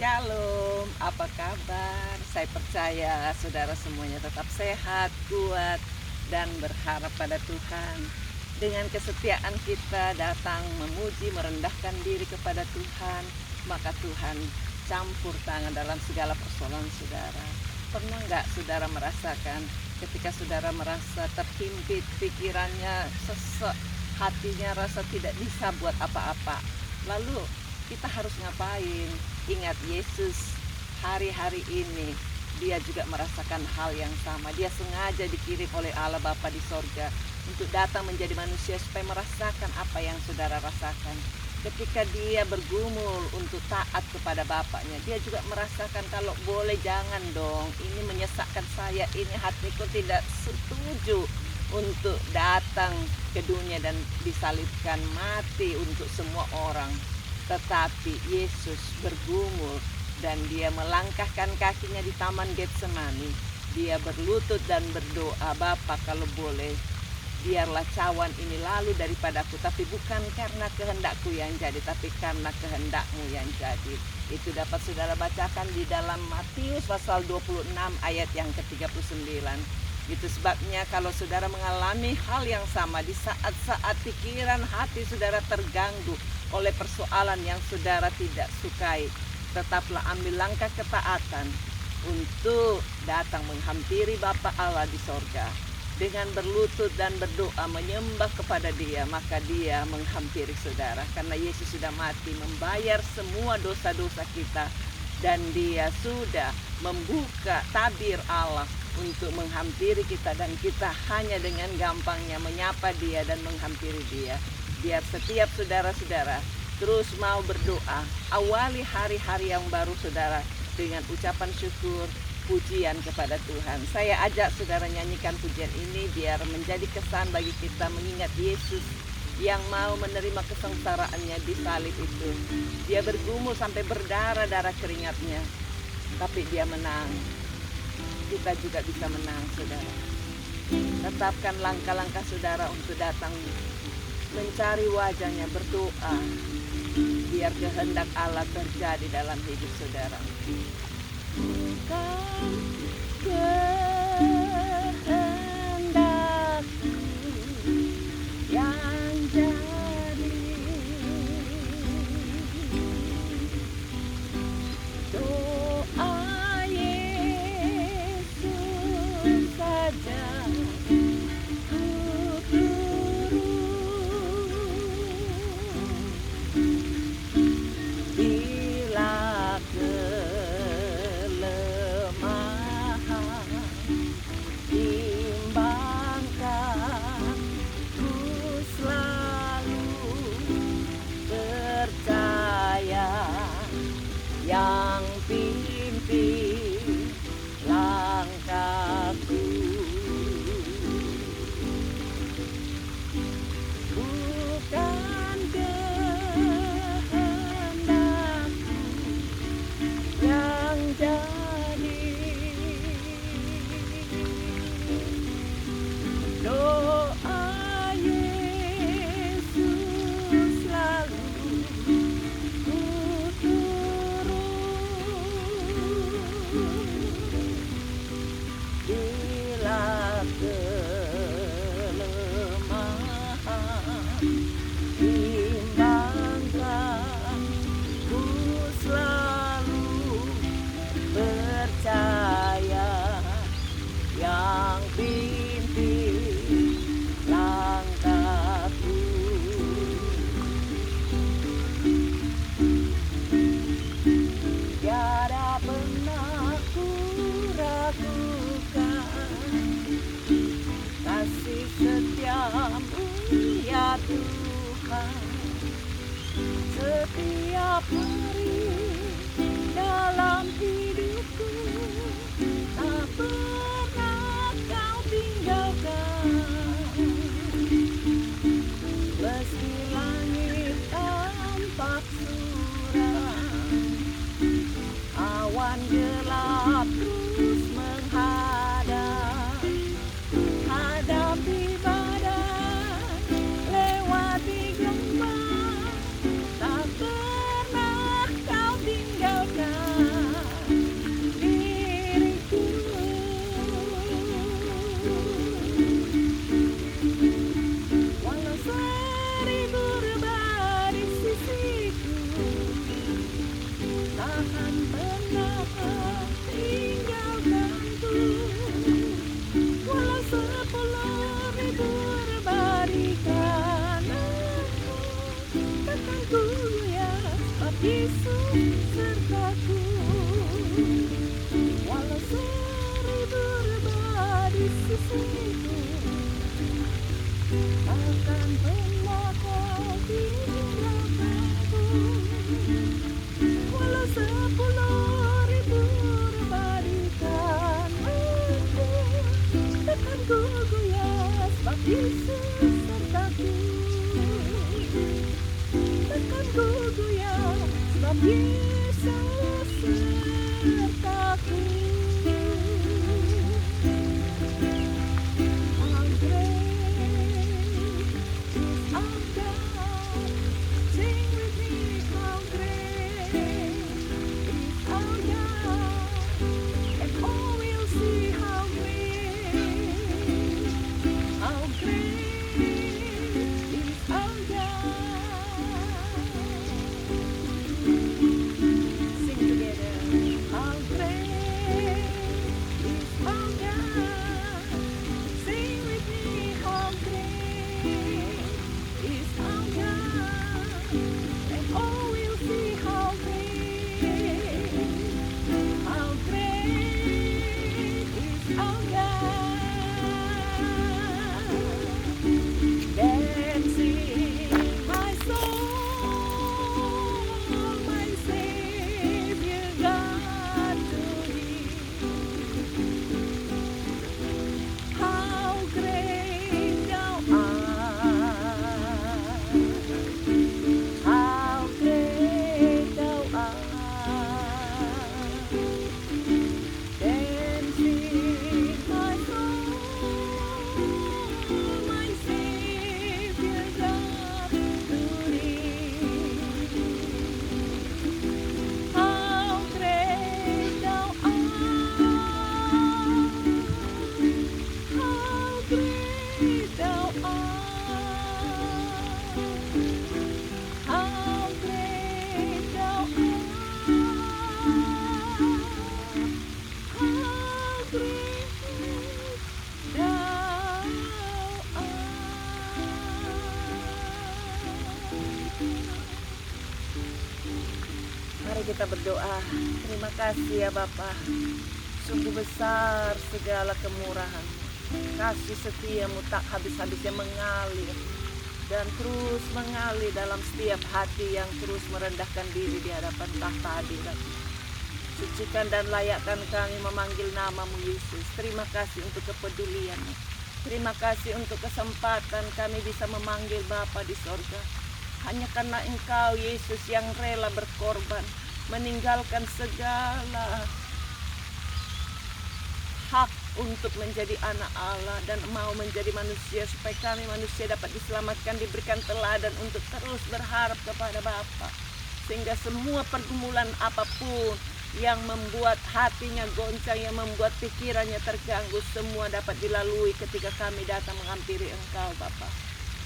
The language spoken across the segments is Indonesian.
Shalom, apa kabar? Saya percaya saudara semuanya tetap sehat, kuat, dan berharap pada Tuhan. Dengan kesetiaan kita datang memuji, merendahkan diri kepada Tuhan, maka Tuhan campur tangan dalam segala persoalan saudara. Pernah nggak saudara merasakan ketika saudara merasa terhimpit, pikirannya sesek, hatinya rasa tidak bisa buat apa-apa? Lalu kita harus ngapain? Ingat Yesus hari-hari ini dia juga merasakan hal yang sama. Dia sengaja dikirim oleh Allah Bapa di sorga untuk datang menjadi manusia supaya merasakan apa yang saudara rasakan. Ketika dia bergumul untuk taat kepada Bapaknya, dia juga merasakan kalau boleh jangan dong, ini menyesakkan saya, ini hatiku tidak setuju untuk datang ke dunia dan disalibkan mati untuk semua orang. Tetapi Yesus bergumul dan dia melangkahkan kakinya di taman Getsemani. Dia berlutut dan berdoa, Bapa kalau boleh biarlah cawan ini lalu daripadaku, tapi bukan karena kehendakku yang jadi, tapi karena kehendakmu yang jadi. Itu dapat saudara bacakan di dalam Matius pasal 26 ayat yang ke-39. Itu sebabnya kalau saudara mengalami hal yang sama di saat-saat pikiran hati saudara terganggu oleh persoalan yang saudara tidak sukai, tetaplah ambil langkah ketaatan untuk datang menghampiri Bapa Allah di sorga. Dengan berlutut dan berdoa menyembah kepada Dia, maka Dia menghampiri saudara. Karena Yesus sudah mati membayar semua dosa-dosa kita, dan Dia sudah membuka tabir Allah untuk menghampiri kita, dan kita hanya dengan gampangnya menyapa Dia dan menghampiri Dia. Biar setiap saudara-saudara terus mau berdoa, awali hari-hari yang baru saudara dengan ucapan syukur, pujian kepada Tuhan. Saya ajak saudara nyanyikan pujian ini biar menjadi kesan bagi kita mengingat Yesus yang mau menerima kesengsaraannya di salib itu. Dia bergumul sampai berdarah-darah keringatnya, tapi dia menang. Kita juga bisa menang saudara. Tetapkan langkah-langkah saudara untuk datang mencari wajahnya, berdoa biar kehendak Allah terjadi dalam hidup saudara. Bukan kehendakku yang jadi, doa Yesus saja yang pimpin langkahku. Bukan kehendakku yang jadi, doa Yesus selalu bila kelemahan bimbangkan, ku selalu percaya yang pimpin langkahku. Tiada pernah ku ragukan kasih setiamu ya Tuhan. Setiap hari dalam hidupku tak pernah kau tinggalkan. Meski langit tampak suram, awan gelap terus menghadap, hadapi badai, lewati gelombang, tak pernah Takkan pernah kau tinggalkanku, walau 10.000 berbarikan aku. Takkan ku goyah sebab Yesus sertaku, walau 1000 rebah di sisiku. Takkan pernah kau tinggalkanku, walau 10.000 rebarikan aku. Takkan ku goyah sebab Yesus sertaku, takkan ku goyah sebab Yesus sertaku. How great is our God. Sing with me, how great is our God. And all will see how great is our God. Sing together. How great is our God. Sing with me, how great is our God. And all will see how great is our God. Then sing my soul, my Savior God to thee. How great thou art, how great thou art. Then sing my soul, my Savior God to thee. How great thou art, how great thou art, how great thou art, how great thou art. Mari kita berdoa. Terima kasih ya Bapa. Sungguh besar segala kemurahan, kasih setiamu tak habis-habisnya mengalir dan terus mengalir dalam setiap hati yang terus merendahkan diri di hadapan tahta hadirat. Sucikan dan layakkan kami memanggil namamu Yesus. Terima kasih untuk kepedulianmu. Terima kasih untuk kesempatan kami bisa memanggil Bapa di sorga. Hanya karena Engkau Yesus yang rela berkorban, meninggalkan segala hak untuk menjadi anak Allah dan mau menjadi manusia supaya kami manusia dapat diselamatkan, diberikan teladan untuk terus berharap kepada Bapa. Sehingga semua pergumulan apapun yang membuat hatinya goncang, yang membuat pikirannya terganggu, semua dapat dilalui ketika kami datang menghampiri Engkau Bapa.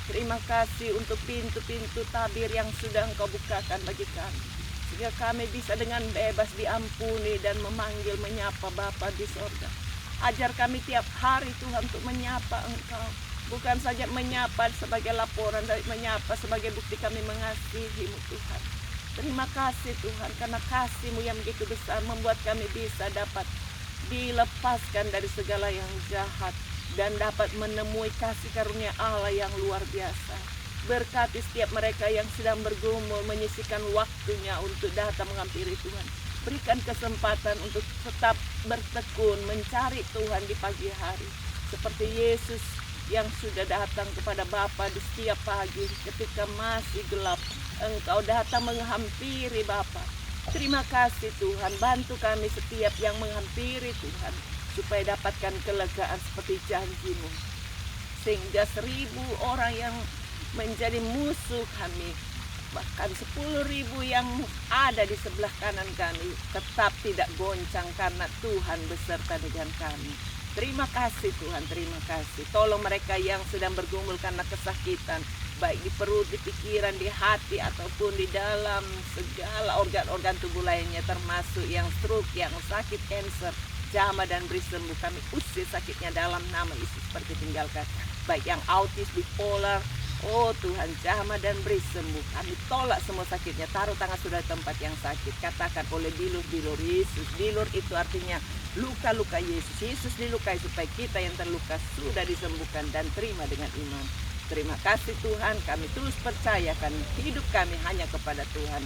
Terima kasih untuk pintu-pintu tabir yang sudah Engkau bukakan bagi kami, sehingga kami bisa dengan bebas diampuni dan memanggil, menyapa Bapa di sorga. Ajar kami tiap hari Tuhan untuk menyapa Engkau, bukan saja menyapa sebagai laporan, tapi menyapa sebagai bukti kami mengasihi-Mu Tuhan. Terima kasih Tuhan, karena kasih-Mu yang begitu besar membuat kami bisa dapat dilepaskan dari segala yang jahat dan dapat menemui kasih karunia Allah yang luar biasa. Berkati setiap mereka yang sedang bergumul menyisihkan waktunya untuk datang menghampiri Tuhan. Berikan kesempatan untuk tetap bertekun mencari Tuhan di pagi hari, seperti Yesus yang sudah datang kepada Bapa di setiap pagi ketika masih gelap. Engkau datang menghampiri Bapa. Terima kasih Tuhan, bantu kami setiap yang menghampiri Tuhan supaya dapatkan kelegaan seperti janji-Mu, sehingga 1000 orang yang menjadi musuh kami, bahkan 10.000 yang ada di sebelah kanan kami, tetap tidak goncang karena Tuhan beserta dengan kami. Terima kasih Tuhan, terima kasih. Tolong mereka yang sedang bergumul karena kesakitan, baik di perut, di pikiran, di hati, ataupun di dalam segala organ-organ tubuh lainnya, termasuk yang stroke, yang sakit kanker. Jamah dan beri sembuh. Kami usir sakitnya dalam nama Yesus, seperti tinggalkan. Baik yang autis, bipolar, oh Tuhan, jamah dan beri sembuh. Kami tolak semua sakitnya. Taruh tangan sudah tempat yang sakit. Katakan oleh bilur-bilur Yesus. Bilur itu artinya luka-luka Yesus. Yesus dilukai supaya kita yang terluka sudah disembuhkan, dan terima dengan iman. Terima kasih Tuhan, kami terus percayakan hidup kami hanya kepada Tuhan.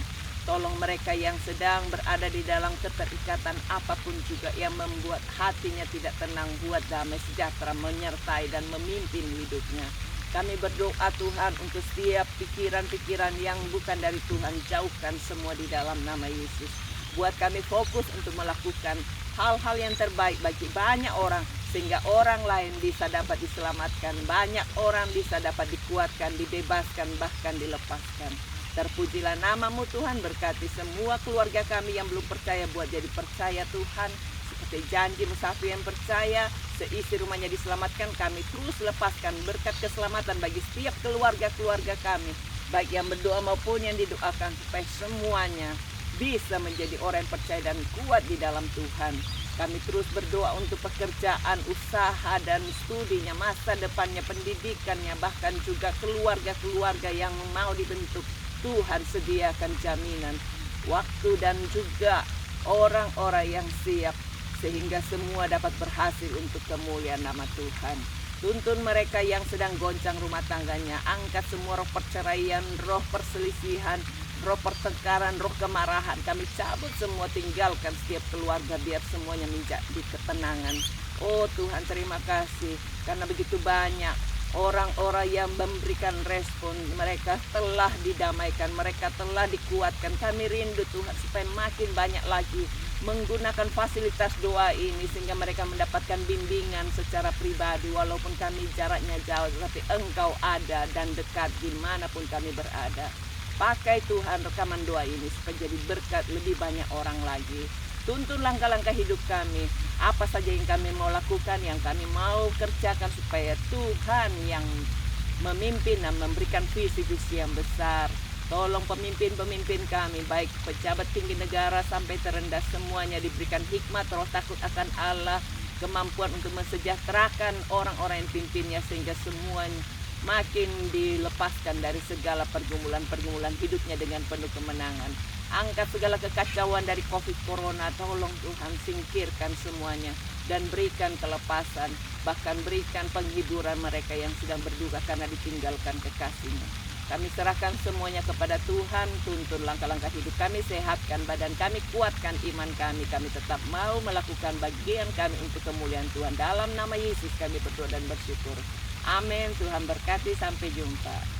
Tolong mereka yang sedang berada di dalam keterikatan apapun juga yang membuat hatinya tidak tenang, buat damai sejahtera menyertai dan memimpin hidupnya. Kami berdoa Tuhan untuk setiap pikiran-pikiran yang bukan dari Tuhan, jauhkan semua di dalam nama Yesus. Buat kami fokus untuk melakukan hal-hal yang terbaik bagi banyak orang, sehingga orang lain bisa dapat diselamatkan, banyak orang bisa dapat dikuatkan, dibebaskan, bahkan dilepaskan. Terpujilah namamu Tuhan, berkati semua keluarga kami yang belum percaya buat jadi percaya Tuhan. Seperti janji musafir yang percaya, seisi rumahnya diselamatkan, kami terus lepaskan berkat keselamatan bagi setiap keluarga-keluarga kami, baik yang berdoa maupun yang didoakan, supaya semuanya bisa menjadi orang yang percaya dan kuat di dalam Tuhan. Kami terus berdoa untuk pekerjaan, usaha, dan studinya, masa depannya, pendidikannya, bahkan juga keluarga-keluarga yang mau dibentuk. Tuhan sediakan jaminan, waktu, dan juga orang-orang yang siap, sehingga semua dapat berhasil untuk kemuliaan nama Tuhan. Tuntun mereka yang sedang goncang rumah tangganya, angkat semua roh perceraian, roh perselisihan, roh pertengkaran, roh kemarahan. Kami cabut semua, tinggalkan setiap keluarga, biar semuanya menjadi ketenangan. Oh Tuhan, terima kasih, karena begitu banyak orang-orang yang memberikan respon. Mereka telah didamaikan, mereka telah dikuatkan. Kami rindu Tuhan supaya makin banyak lagi menggunakan fasilitas doa ini, sehingga mereka mendapatkan bimbingan secara pribadi. Walaupun kami jaraknya jauh, tapi Engkau ada dan dekat dimanapun kami berada. Pakai Tuhan rekaman doa ini supaya jadi berkat lebih banyak orang lagi. Tuntun langkah-langkah hidup kami, apa saja yang kami mau lakukan, yang kami mau kerjakan, supaya Tuhan yang memimpin dan memberikan visi-visi yang besar. Tolong pemimpin-pemimpin kami, baik pejabat tinggi negara sampai terendah, semuanya diberikan hikmat, roh takut akan Allah, kemampuan untuk mensejahterakan orang-orang yang pimpinnya, sehingga semuanya makin dilepaskan dari segala pergumulan-pergumulan hidupnya dengan penuh kemenangan. Angkat segala kekacauan dari COVID Corona, tolong Tuhan singkirkan semuanya dan berikan kelepasan, bahkan berikan penghiburan mereka yang sedang berduka karena ditinggalkan kekasihnya. Kami serahkan semuanya kepada Tuhan. Tuntun langkah-langkah hidup kami, sehatkan badan kami, kuatkan iman kami. Kami tetap mau melakukan bagian kami untuk kemuliaan Tuhan. Dalam nama Yesus kami berdoa dan bersyukur. Amin. Tuhan berkati, sampai jumpa.